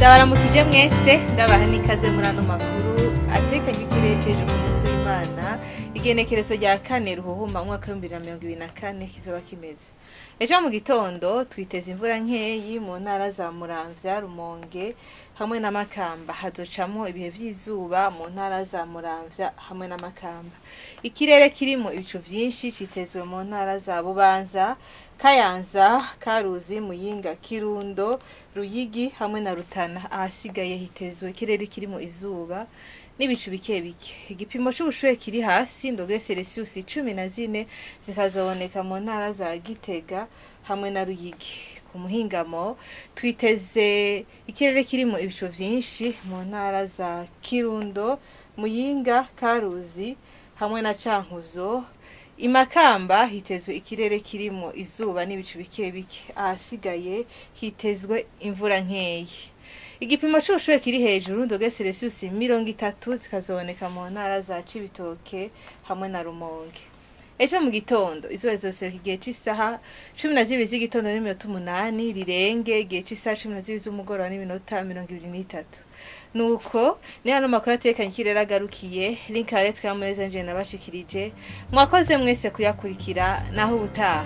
Ndabaramukije mwese ndabaha n'ikaze muri ano makuru atekanye ikirekeje ku munsi w'Imana igenekerezo rya 4 Ruhuhuma mwaka wa 2024 kizoba kimeze. Ejo mu gitondo twiteze imvura nkeyi mu ntara za Muramvya, Rumonge hamwe na Makamba, hazocamo ibihe vy'izuba mu ntara za Muramvya hamwe na Makamba. Ikirere kirimo ibicu vyinshi citezwe mu ntara za Bubanza, Kayanza, Karuzi, Muyinga, Kirundo, Ruyigi hamwe na Rutana. Ahasigaye hitezwe ikirere kirimo izuba n'ibicu bike bike. Igipimo c'ubushuhe kiri hasi ndogere Celsius 14 zikazaboneka mu ntara za Gitega hamwe na Ruyigi. Ku muhingamo twiteze ikirere kirimo ibicu vyinshi mu ntara za Kirundo, Muyinga, Karuzi hamwe na Cankuzo. Imakamba hitezwe ikirere kirimo izuba n'ibicu bike bike. Ahasigaye hitezwe imvura nkeyi. Igipimo c'ubushuhe kiri hejuru ndogere Celsius 30 zikazaboneka mu ntara za Cibitoke hamwe na Rumonge. Ejo mu gitondo izuba rizoseruka igihe c'isaha 12 z'igitondo n'iminota 8 rirenge igihe c'isaha 12 z'umugoroba n'iminota 23. Nuko ni hano makuru atekanye ikirere agarukiye. Link aretse kamuneza nje nabashikirije. Mwakoze mwese kuyakurikira naho ubutaha.